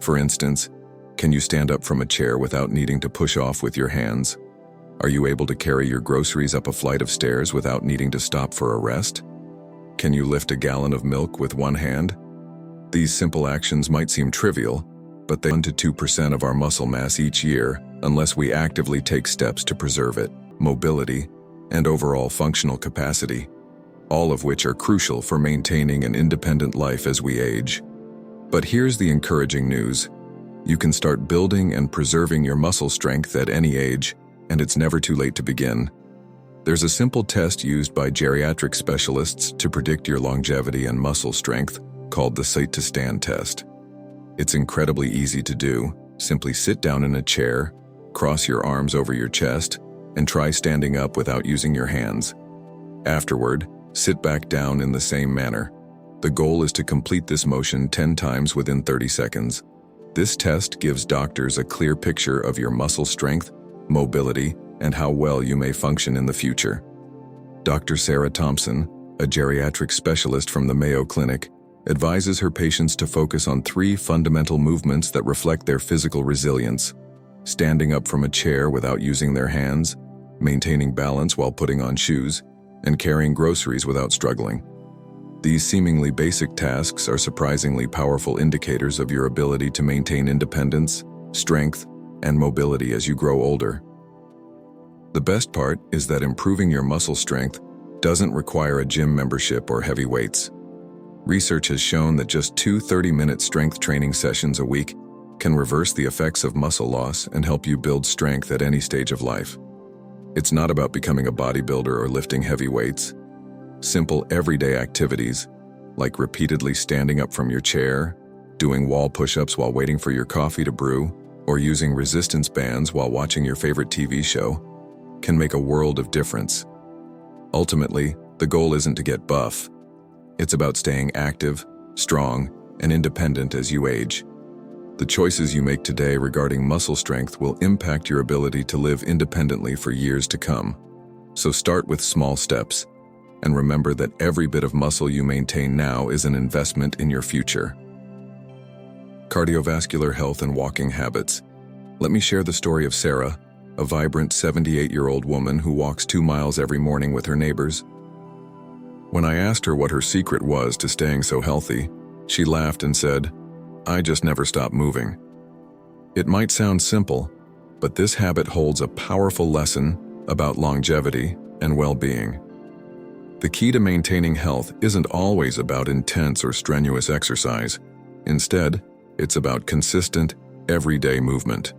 For instance, can you stand up from a chair without needing to push off with your hands? Are you able to carry your groceries up a flight of stairs without needing to stop for a rest? Can you lift a gallon of milk with one hand? These simple actions might seem trivial, but they 1 to 2% of our muscle mass each year unless we actively take steps to preserve it, mobility, and overall functional capacity, all of which are crucial for maintaining an independent life as we age. But here's the encouraging news. You can start building and preserving your muscle strength at any age, and it's never too late to begin. There's a simple test used by geriatric specialists to predict your longevity and muscle strength called the sit-to-stand test. It's incredibly easy to do. Simply sit down in a chair, cross your arms over your chest, and try standing up without using your hands. Afterward, sit back down in the same manner. The goal is to complete this motion 10 times within 30 seconds. This test gives doctors a clear picture of your muscle strength, mobility, and how well you may function in the future. Dr. Sarah Thompson, a geriatric specialist from the Mayo Clinic, advises her patients to focus on 3 fundamental movements that reflect their physical resilience: standing up from a chair without using their hands, maintaining balance while putting on shoes, and carrying groceries without struggling. These seemingly basic tasks are surprisingly powerful indicators of your ability to maintain independence, strength, and mobility as you grow older. The best part is that improving your muscle strength doesn't require a gym membership or heavy weights. Research has shown that just 2 30-minute strength training sessions a week can reverse the effects of muscle loss and help you build strength at any stage of life. It's not about becoming a bodybuilder or lifting heavy weights. Simple everyday activities, like repeatedly standing up from your chair, doing wall push-ups while waiting for your coffee to brew, or using resistance bands while watching your favorite TV show, can make a world of difference. Ultimately, the goal isn't to get buff. It's about staying active, strong, and independent as you age. The choices you make today regarding muscle strength will impact your ability to live independently for years to come. So start with small steps, and remember that every bit of muscle you maintain now is an investment in your future. Cardiovascular health and walking habits. Let me share the story of Sarah, a vibrant 78-year-old woman who walks 2 miles every morning with her neighbors. When I asked her what her secret was to staying so healthy, she laughed and said, "I just never stop moving." It might sound simple, but this habit holds a powerful lesson about longevity and well-being. The key to maintaining health isn't always about intense or strenuous exercise. Instead, it's about consistent, everyday movement.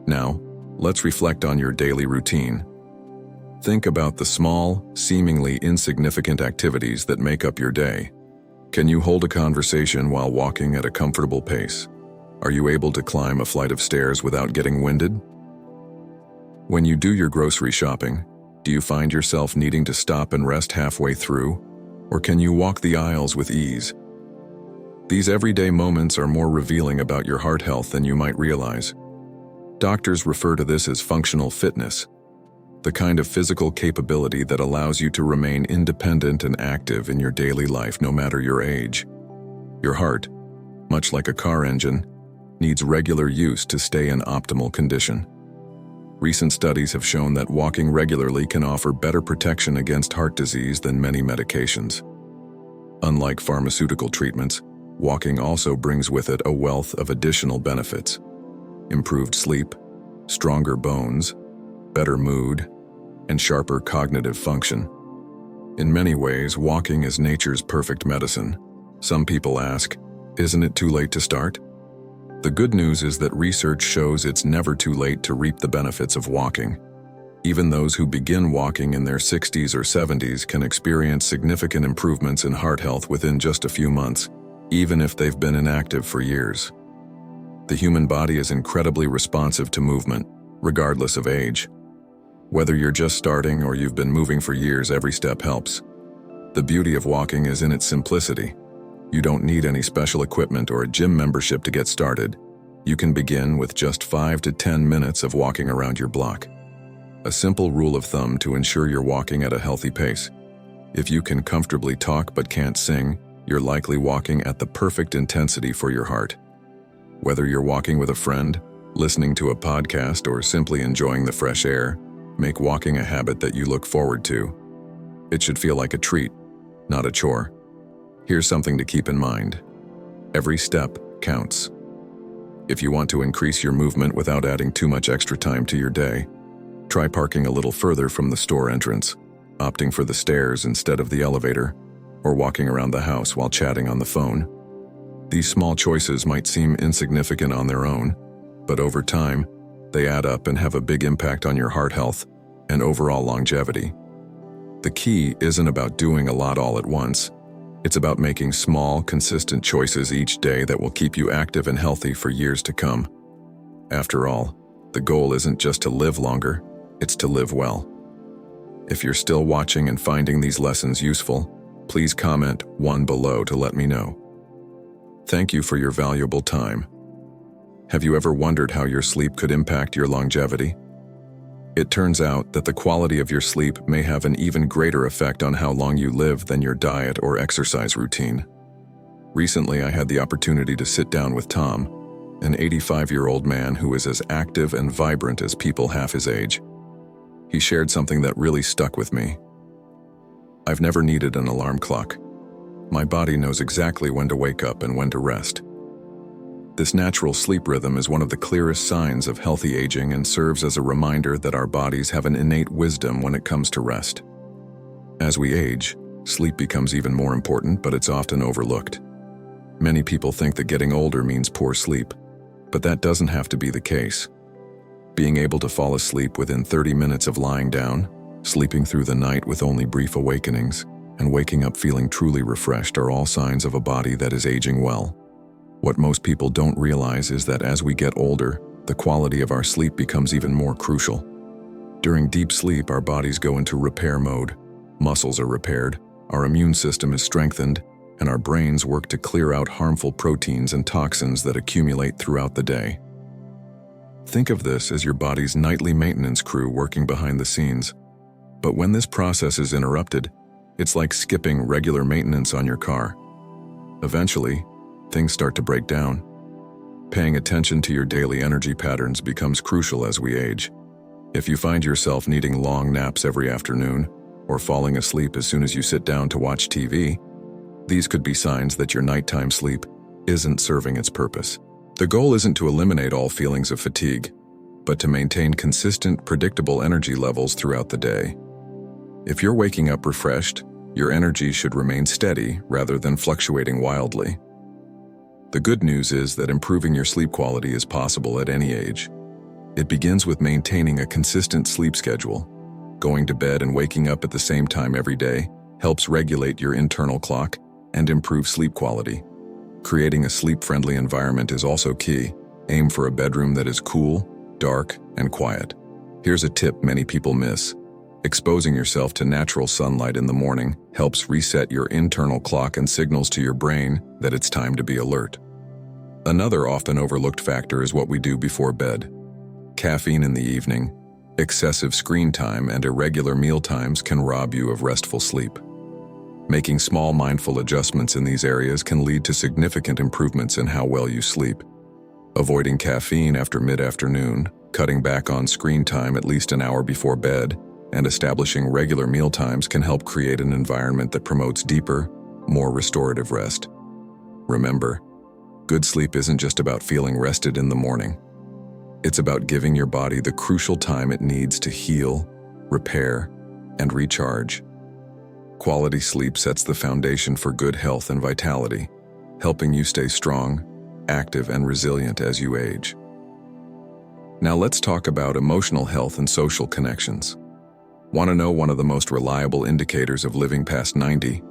Now, let's reflect on your daily routine. Think about the small, seemingly insignificant activities that make up your day. Can you hold a conversation while walking at a comfortable pace? Are you able to climb a flight of stairs without getting winded? When you do your grocery shopping, do you find yourself needing to stop and rest halfway through? Or can you walk the aisles with ease? These everyday moments are more revealing about your heart health than you might realize. Doctors refer to this as functional fitness, the kind of physical capability that allows you to remain independent and active in your daily life no matter your age. Your heart, much like a car engine, needs regular use to stay in optimal condition. Recent studies have shown that walking regularly can offer better protection against heart disease than many medications. Unlike pharmaceutical treatments, walking also brings with it a wealth of additional benefits: improved sleep, stronger bones, better mood, and sharper cognitive function. In many ways, walking is nature's perfect medicine. Some people ask, isn't it too late to start? The good news is that research shows it's never too late to reap the benefits of walking. Even those who begin walking in their 60s or 70s can experience significant improvements in heart health within just a few months, even if they've been inactive for years. The human body is incredibly responsive to movement, regardless of age. Whether you're just starting or you've been moving for years, every step helps. The beauty of walking is in its simplicity. You don't need any special equipment or a gym membership to get started. You can begin with just 5 to 10 minutes of walking around your block. A simple rule of thumb to ensure you're walking at a healthy pace. If you can comfortably talk but can't sing, you're likely walking at the perfect intensity for your heart. Whether you're walking with a friend, listening to a podcast, or simply enjoying the fresh air, make walking a habit that you look forward to. It should feel like a treat, not a chore. Here's something to keep in mind. Every step counts. If you want to increase your movement without adding too much extra time to your day, try parking a little further from the store entrance, opting for the stairs instead of the elevator, or walking around the house while chatting on the phone. These small choices might seem insignificant on their own, but over time, they add up and have a big impact on your heart health and overall longevity. The key isn't about doing a lot all at once. It's about making small, consistent choices each day that will keep you active and healthy for years to come. After all, the goal isn't just to live longer, it's to live well. If you're still watching and finding these lessons useful, please comment 1 below to let me know. Thank you for your valuable time. Have you ever wondered how your sleep could impact your longevity? It turns out that the quality of your sleep may have an even greater effect on how long you live than your diet or exercise routine. Recently, I had the opportunity to sit down with Tom, an 85-year-old man who is as active and vibrant as people half his age. He shared something that really stuck with me. I've never needed an alarm clock. My body knows exactly when to wake up and when to rest. This natural sleep rhythm is one of the clearest signs of healthy aging and serves as a reminder that our bodies have an innate wisdom when it comes to rest. As we age, sleep becomes even more important, but it's often overlooked. Many people think that getting older means poor sleep, but that doesn't have to be the case. Being able to fall asleep within 30 minutes of lying down, sleeping through the night with only brief awakenings, and waking up feeling truly refreshed are all signs of a body that is aging well. What most people don't realize is that as we get older, the quality of our sleep becomes even more crucial. During deep sleep, our bodies go into repair mode. Muscles are repaired, our immune system is strengthened, and our brains work to clear out harmful proteins and toxins that accumulate throughout the day. Think of this as your body's nightly maintenance crew working behind the scenes. But when this process is interrupted, it's like skipping regular maintenance on your car. Eventually, things start to break down. Paying attention to your daily energy patterns becomes crucial as we age. If you find yourself needing long naps every afternoon, or falling asleep as soon as you sit down to watch TV, these could be signs that your nighttime sleep isn't serving its purpose. The goal isn't to eliminate all feelings of fatigue, but to maintain consistent, predictable energy levels throughout the day. If you're waking up refreshed, your energy should remain steady rather than fluctuating wildly. The good news is that improving your sleep quality is possible at any age. It begins with maintaining a consistent sleep schedule. Going to bed and waking up at the same time every day helps regulate your internal clock and improve sleep quality. Creating a sleep-friendly environment is also key. Aim for a bedroom that is cool, dark, and quiet. Here's a tip many people miss. Exposing yourself to natural sunlight in the morning helps reset your internal clock and signals to your brain that it's time to be alert. Another often overlooked factor is what we do before bed. Caffeine in the evening, excessive screen time, and irregular meal times can rob you of restful sleep. Making small mindful adjustments in these areas can lead to significant improvements in how well you sleep. Avoiding caffeine after mid-afternoon, cutting back on screen time at least an hour before bed, and establishing regular meal times can help create an environment that promotes deeper, more restorative rest. Remember, good sleep isn't just about feeling rested in the morning. It's about giving your body the crucial time it needs to heal, repair, and recharge. Quality sleep sets the foundation for good health and vitality, helping you stay strong, active, and resilient as you age. Now let's talk about emotional health and social connections. Want to know one of the most reliable indicators of living past 90?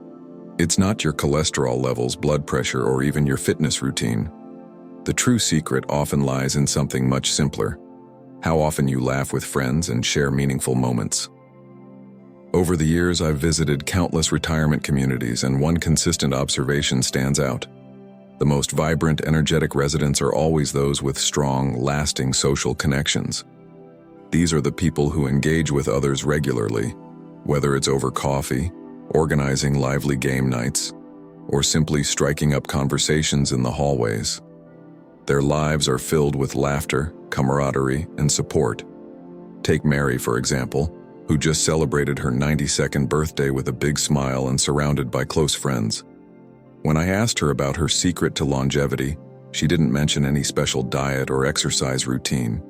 It's not your cholesterol levels, blood pressure, or even your fitness routine. The true secret often lies in something much simpler: how often you laugh with friends and share meaningful moments. Over the years, I've visited countless retirement communities, and one consistent observation stands out. The most vibrant, energetic residents are always those with strong, lasting social connections. These are the people who engage with others regularly, whether it's over coffee, organizing lively game nights, or simply striking up conversations in the hallways. Their lives are filled with laughter, camaraderie, and support. Take Mary, for example, who just celebrated her 92nd birthday with a big smile and surrounded by close friends. When I asked her about her secret to longevity, she didn't mention any special diet or exercise routine.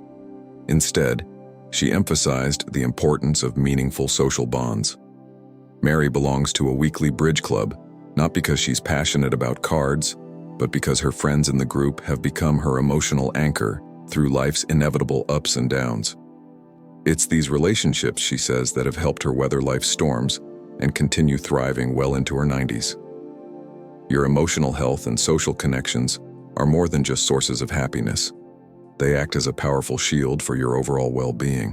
Instead, she emphasized the importance of meaningful social bonds. Mary belongs to a weekly bridge club, not because she's passionate about cards, but because her friends in the group have become her emotional anchor through life's inevitable ups and downs. It's these relationships, she says, that have helped her weather life's storms and continue thriving well into her 90s. Your emotional health and social connections are more than just sources of happiness. They act as a powerful shield for your overall well-being.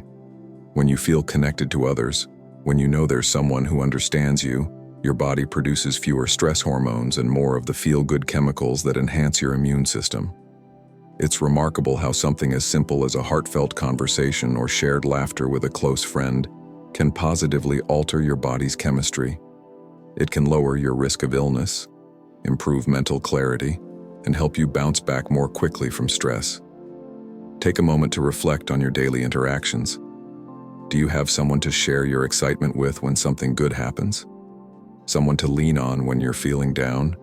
When you feel connected to others, when you know there's someone who understands you, your body produces fewer stress hormones and more of the feel-good chemicals that enhance your immune system. It's remarkable how something as simple as a heartfelt conversation or shared laughter with a close friend can positively alter your body's chemistry. It can lower your risk of illness, improve mental clarity, and help you bounce back more quickly from stress. Take a moment to reflect on your daily interactions. Do you have someone to share your excitement with when something good happens? Someone to lean on when you're feeling down?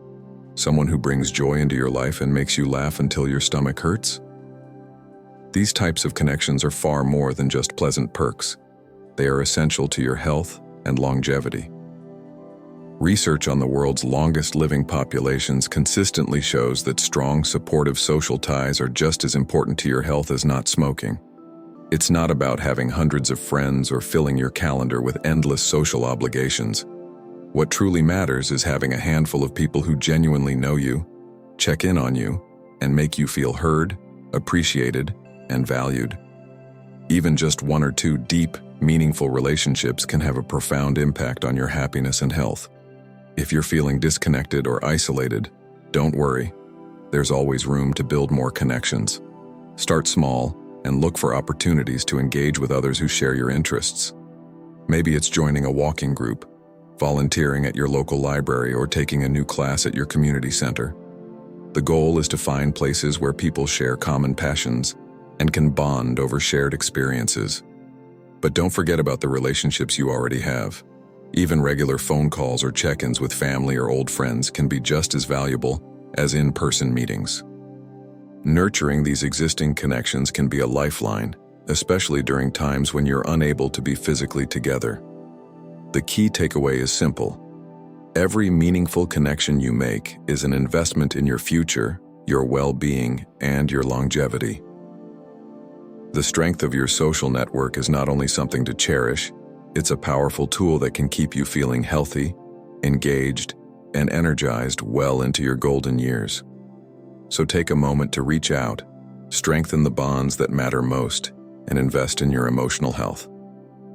Someone who brings joy into your life and makes you laugh until your stomach hurts? These types of connections are far more than just pleasant perks. They are essential to your health and longevity. Research on the world's longest living populations consistently shows that strong, supportive social ties are just as important to your health as not smoking. It's not about having hundreds of friends or filling your calendar with endless social obligations. What truly matters is having a handful of people who genuinely know you, check in on you, and make you feel heard, appreciated, and valued. Even just one or two deep, meaningful relationships can have a profound impact on your happiness and health. If you're feeling disconnected or isolated, don't worry. There's always room to build more connections. Start small and look for opportunities to engage with others who share your interests. Maybe it's joining a walking group, volunteering at your local library, or taking a new class at your community center. The goal is to find places where people share common passions and can bond over shared experiences. But don't forget about the relationships you already have. Even regular phone calls or check-ins with family or old friends can be just as valuable as in-person meetings. Nurturing these existing connections can be a lifeline, especially during times when you're unable to be physically together. The key takeaway is simple. Every meaningful connection you make is an investment in your future, your well-being, and your longevity. The strength of your social network is not only something to cherish, it's a powerful tool that can keep you feeling healthy, engaged, and energized well into your golden years. So take a moment to reach out, strengthen the bonds that matter most, and invest in your emotional health.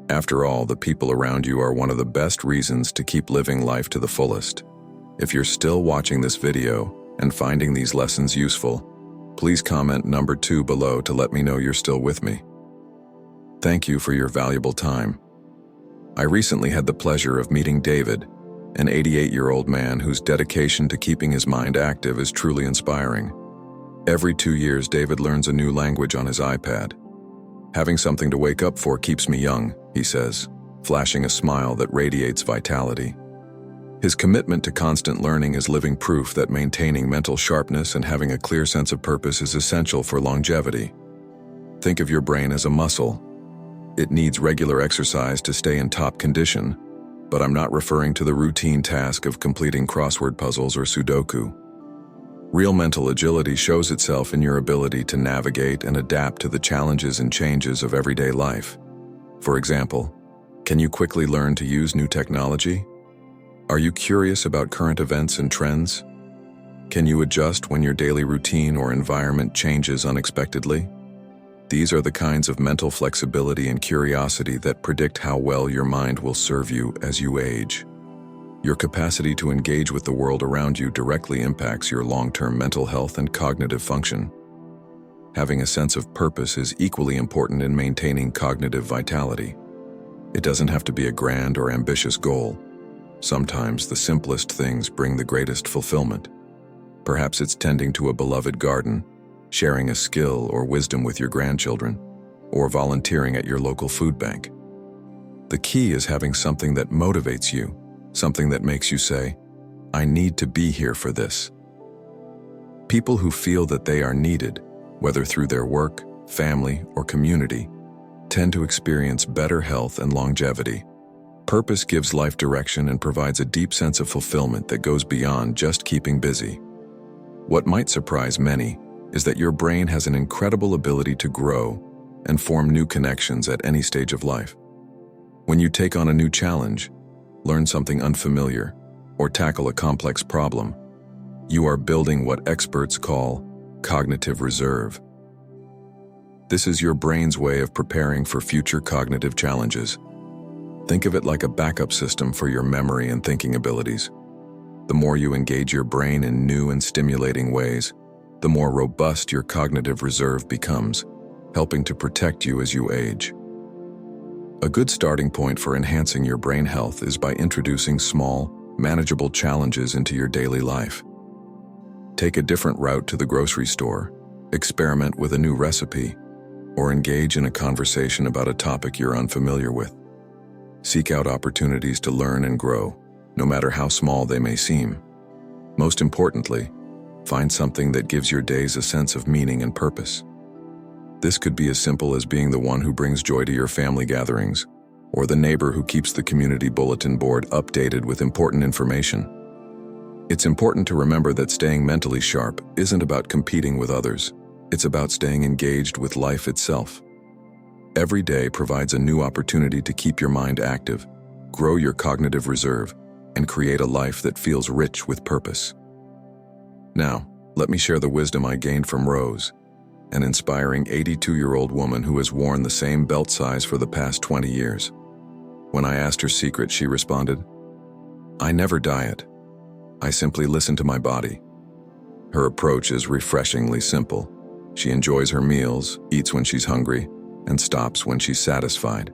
After all, the people around you are one of the best reasons to keep living life to the fullest. If you're still watching this video and finding these lessons useful, please comment number 2 below to let me know you're still with me. Thank you for your valuable time. I recently had the pleasure of meeting David, an 88-year-old man whose dedication to keeping his mind active is truly inspiring. Every 2 years, David learns a new language on his iPad. Having something to wake up for keeps me young, he says, flashing a smile that radiates vitality. His commitment to constant learning is living proof that maintaining mental sharpness and having a clear sense of purpose is essential for longevity. Think of your brain as a muscle. It needs regular exercise to stay in top condition, but I'm not referring to the routine task of completing crossword puzzles or Sudoku. Real mental agility shows itself in your ability to navigate and adapt to the challenges and changes of everyday life. For example, can you quickly learn to use new technology? Are you curious about current events and trends? Can you adjust when your daily routine or environment changes unexpectedly? These are the kinds of mental flexibility and curiosity that predict how well your mind will serve you as you age. Your capacity to engage with the world around you directly impacts your long-term mental health and cognitive function. Having a sense of purpose is equally important in maintaining cognitive vitality. It doesn't have to be a grand or ambitious goal. Sometimes the simplest things bring the greatest fulfillment. Perhaps it's tending to a beloved garden, sharing a skill or wisdom with your grandchildren, or volunteering at your local food bank. The key is having something that motivates you, something that makes you say, "I need to be here for this." People who feel that they are needed, whether through their work, family, or community, tend to experience better health and longevity. Purpose gives life direction and provides a deep sense of fulfillment that goes beyond just keeping busy. What might surprise many is that your brain has an incredible ability to grow and form new connections at any stage of life. When you take on a new challenge, learn something unfamiliar, or tackle a complex problem, you are building what experts call cognitive reserve. This is your brain's way of preparing for future cognitive challenges. Think of it like a backup system for your memory and thinking abilities. The more you engage your brain in new and stimulating ways, the more robust your cognitive reserve becomes, helping to protect you as you age. A good starting point for enhancing your brain health is by introducing small, manageable challenges into your daily life. Take a different route to the grocery store, experiment with a new recipe, or engage in a conversation about a topic you're unfamiliar with. Seek out opportunities to learn and grow, no matter how small they may seem. Most importantly, find something that gives your days a sense of meaning and purpose. This could be as simple as being the one who brings joy to your family gatherings, or the neighbor who keeps the community bulletin board updated with important information. It's important to remember that staying mentally sharp isn't about competing with others. It's about staying engaged with life itself. Every day provides a new opportunity to keep your mind active, grow your cognitive reserve, and create a life that feels rich with purpose. Now, let me share the wisdom I gained from Rose, an inspiring 82-year-old woman who has worn the same belt size for the past 20 years. When I asked her secret, she responded, "I never diet. I simply listen to my body." Her approach is refreshingly simple. She enjoys her meals, eats when she's hungry, and stops when she's satisfied.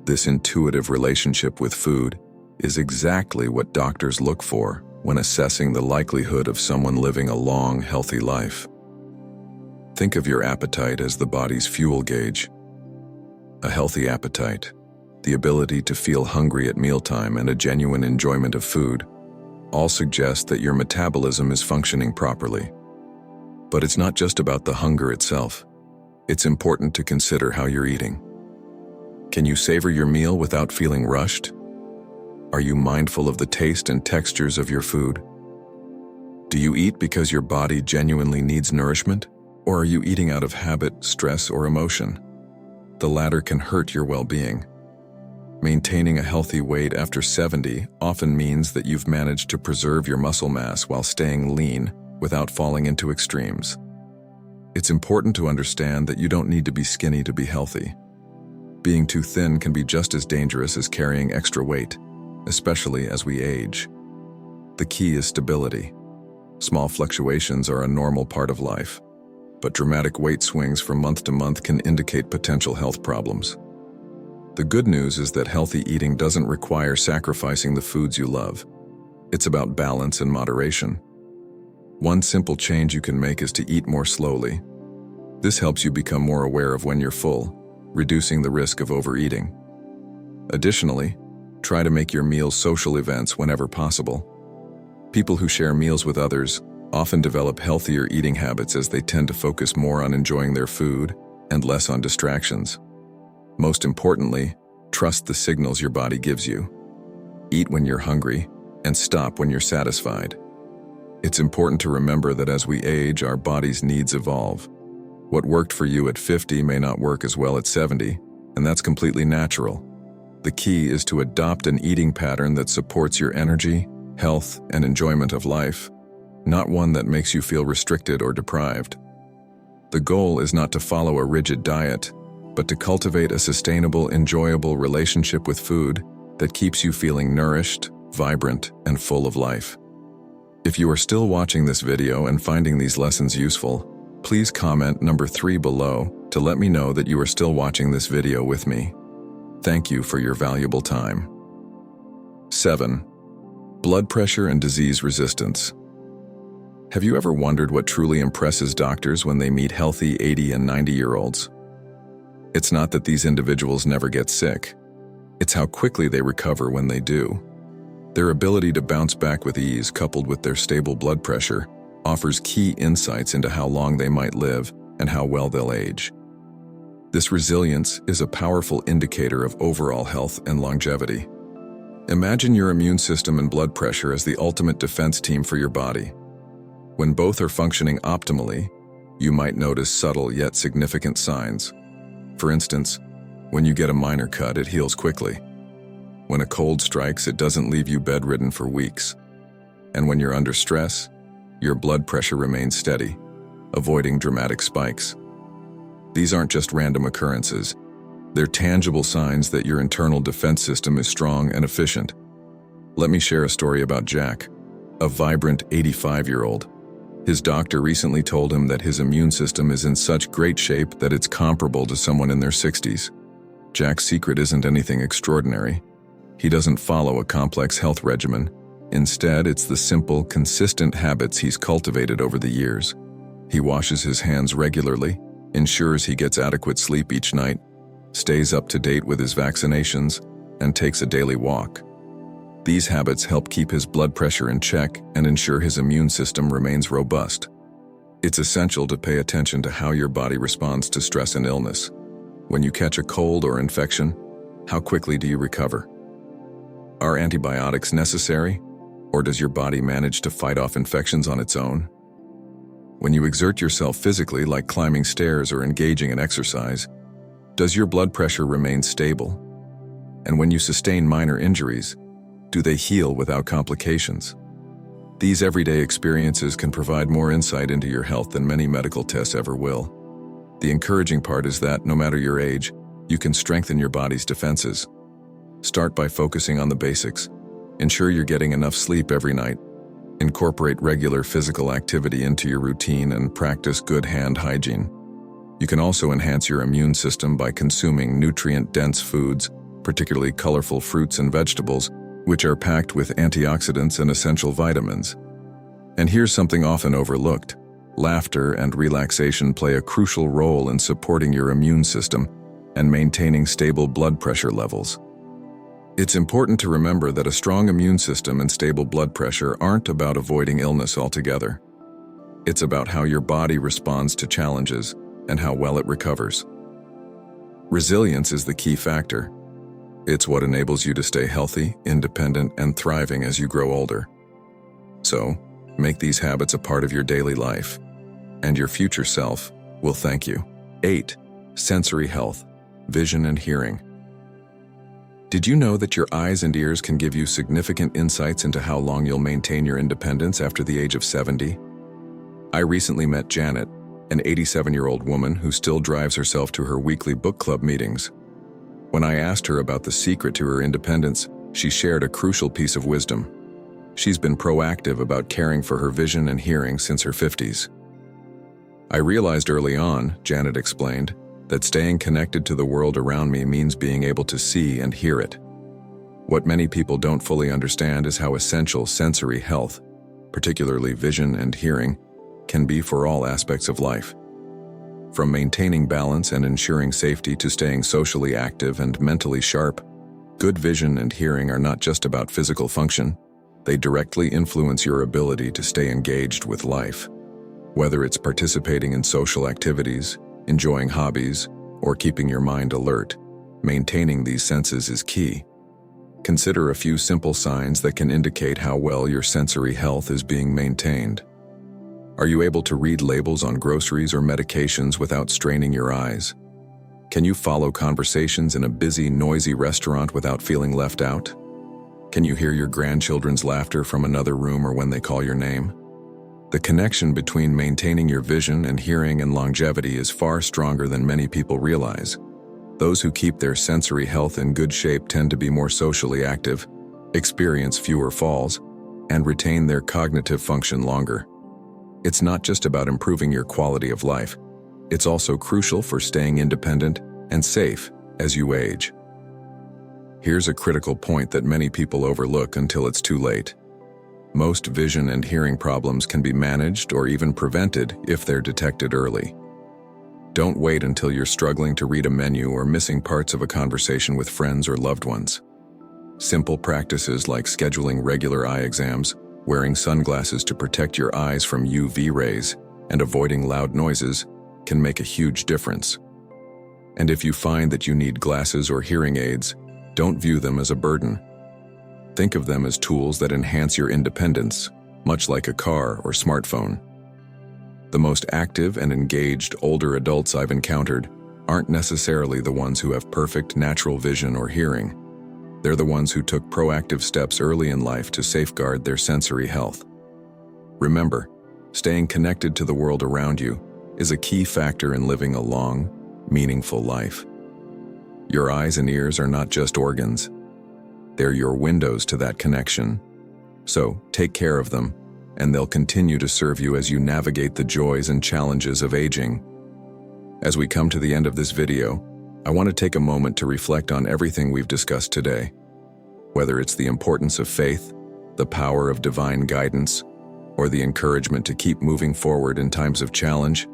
This intuitive relationship with food is exactly what doctors look for when assessing the likelihood of someone living a long, healthy life. Think of your appetite as the body's fuel gauge. A healthy appetite, the ability to feel hungry at mealtime, and a genuine enjoyment of food all suggest that your metabolism is functioning properly. But it's not just about the hunger itself. It's important to consider how you're eating. Can you savor your meal without feeling rushed? Are you mindful of the taste and textures of your food? Do you eat because your body genuinely needs nourishment? Or are you eating out of habit, stress, or emotion? The latter can hurt your well-being. Maintaining a healthy weight after 70 often means that you've managed to preserve your muscle mass while staying lean without falling into extremes. It's important to understand that you don't need to be skinny to be healthy. Being too thin can be just as dangerous as carrying extra weight, especially as we age. The key is stability. Small fluctuations are a normal part of life, but dramatic weight swings from month to month can indicate potential health problems. The good news is that healthy eating doesn't require sacrificing the foods you love. It's about balance and moderation. One simple change you can make is to eat more slowly. This helps you become more aware of when you're full, reducing the risk of overeating. Additionally, try to make your meals social events whenever possible. People who share meals with others often develop healthier eating habits as they tend to focus more on enjoying their food and less on distractions. Most importantly, trust the signals your body gives you. Eat when you're hungry and stop when you're satisfied. It's important to remember that as we age, our body's needs evolve. What worked for you at 50 may not work as well at 70, and that's completely natural. The key is to adopt an eating pattern that supports your energy, health, and enjoyment of life, not one that makes you feel restricted or deprived. The goal is not to follow a rigid diet, but to cultivate a sustainable, enjoyable relationship with food that keeps you feeling nourished, vibrant, and full of life. If you are still watching this video and finding these lessons useful, please comment number 3 below to let me know that you are still watching this video with me. Thank you for your valuable time. 7. Blood pressure and disease resistance. Have you ever wondered what truly impresses doctors when they meet healthy 80 and 90-year-olds? It's not that these individuals never get sick. It's how quickly they recover when they do. Their ability to bounce back with ease, coupled with their stable blood pressure, offers key insights into how long they might live and how well they'll age. This resilience is a powerful indicator of overall health and longevity. Imagine your immune system and blood pressure as the ultimate defense team for your body. When both are functioning optimally, you might notice subtle yet significant signs. For instance, when you get a minor cut, it heals quickly. When a cold strikes, it doesn't leave you bedridden for weeks. And when you're under stress, your blood pressure remains steady, avoiding dramatic spikes. These aren't just random occurrences. They're tangible signs that your internal defense system is strong and efficient. Let me share a story about Jack, a vibrant 85-year-old. His doctor recently told him that his immune system is in such great shape that it's comparable to someone in their 60s. Jack's secret isn't anything extraordinary. He doesn't follow a complex health regimen. Instead, it's the simple, consistent habits he's cultivated over the years. He washes his hands regularly, ensures he gets adequate sleep each night, stays up to date with his vaccinations, and takes a daily walk. These habits help keep his blood pressure in check and ensure his immune system remains robust. It's essential to pay attention to how your body responds to stress and illness. When you catch a cold or infection, how quickly do you recover? Are antibiotics necessary, or does your body manage to fight off infections on its own? When you exert yourself physically, like climbing stairs or engaging in exercise, does your blood pressure remain stable? And when you sustain minor injuries, do they heal without complications? These everyday experiences can provide more insight into your health than many medical tests ever will. The encouraging part is that, no matter your age, you can strengthen your body's defenses. Start by focusing on the basics. Ensure you're getting enough sleep every night. Incorporate regular physical activity into your routine and practice good hand hygiene. You can also enhance your immune system by consuming nutrient-dense foods, particularly colorful fruits and vegetables, which are packed with antioxidants and essential vitamins. And here's something often overlooked. Laughter and relaxation play a crucial role in supporting your immune system and maintaining stable blood pressure levels. It's important to remember that a strong immune system and stable blood pressure aren't about avoiding illness altogether. It's about how your body responds to challenges and how well it recovers. Resilience is the key factor. It's what enables you to stay healthy, independent, and thriving as you grow older. So, make these habits a part of your daily life, and your future self will thank you. 8. Sensory health, vision and hearing. Did you know that your eyes and ears can give you significant insights into how long you'll maintain your independence after the age of 70? I recently met Janet, an 87-year-old woman who still drives herself to her weekly book club meetings. When I asked her about the secret to her independence, she shared a crucial piece of wisdom. She's been proactive about caring for her vision and hearing since her 50s. I realized early on, Janet explained, that staying connected to the world around me means being able to see and hear it. What many people don't fully understand is how essential sensory health, particularly vision and hearing, can be for all aspects of life. From maintaining balance and ensuring safety to staying socially active and mentally sharp, good vision and hearing are not just about physical function. They directly influence your ability to stay engaged with life. Whether it's participating in social activities, enjoying hobbies, or keeping your mind alert, maintaining these senses is key. Consider a few simple signs that can indicate how well your sensory health is being maintained. Are you able to read labels on groceries or medications without straining your eyes? Can you follow conversations in a busy, noisy restaurant without feeling left out? Can you hear your grandchildren's laughter from another room or when they call your name? The connection between maintaining your vision and hearing and longevity is far stronger than many people realize. Those who keep their sensory health in good shape tend to be more socially active, experience fewer falls, and retain their cognitive function longer. It's not just about improving your quality of life. It's also crucial for staying independent and safe as you age. Here's a critical point that many people overlook until it's too late. Most vision and hearing problems can be managed or even prevented if they're detected early. Don't wait until you're struggling to read a menu or missing parts of a conversation with friends or loved ones. Simple practices like scheduling regular eye exams, wearing sunglasses to protect your eyes from UV rays, and avoiding loud noises can make a huge difference. And if you find that you need glasses or hearing aids, don't view them as a burden. Think of them as tools that enhance your independence, much like a car or smartphone. The most active and engaged older adults I've encountered aren't necessarily the ones who have perfect natural vision or hearing. They're the ones who took proactive steps early in life to safeguard their sensory health. Remember, staying connected to the world around you is a key factor in living a long, meaningful life. Your eyes and ears are not just organs. They're your windows to that connection. So, take care of them, and they'll continue to serve you as you navigate the joys and challenges of aging. As we come to the end of this video, I want to take a moment to reflect on everything we've discussed today. Whether it's the importance of faith, the power of divine guidance, or the encouragement to keep moving forward in times of challenge,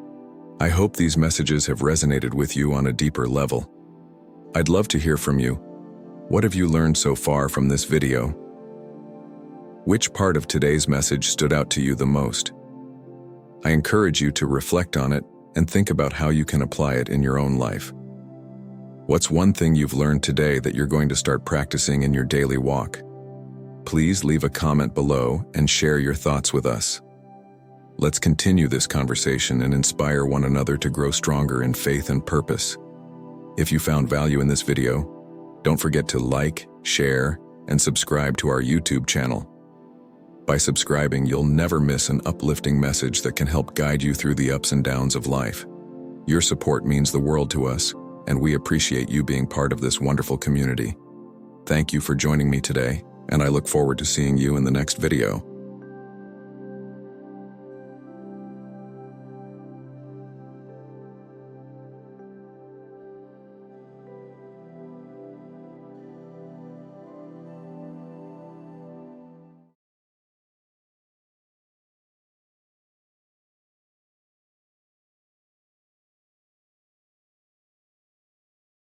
I hope these messages have resonated with you on a deeper level. I'd love to hear from you. What have you learned so far from this video? Which part of today's message stood out to you the most? I encourage you to reflect on it and think about how you can apply it in your own life. What's one thing you've learned today that you're going to start practicing in your daily walk? Please leave a comment below and share your thoughts with us. Let's continue this conversation and inspire one another to grow stronger in faith and purpose. If you found value in this video, don't forget to like, share, and subscribe to our YouTube channel. By subscribing, you'll never miss an uplifting message that can help guide you through the ups and downs of life. Your support means the world to us, and we appreciate you being part of this wonderful community. Thank you for joining me today, and I look forward to seeing you in the next video.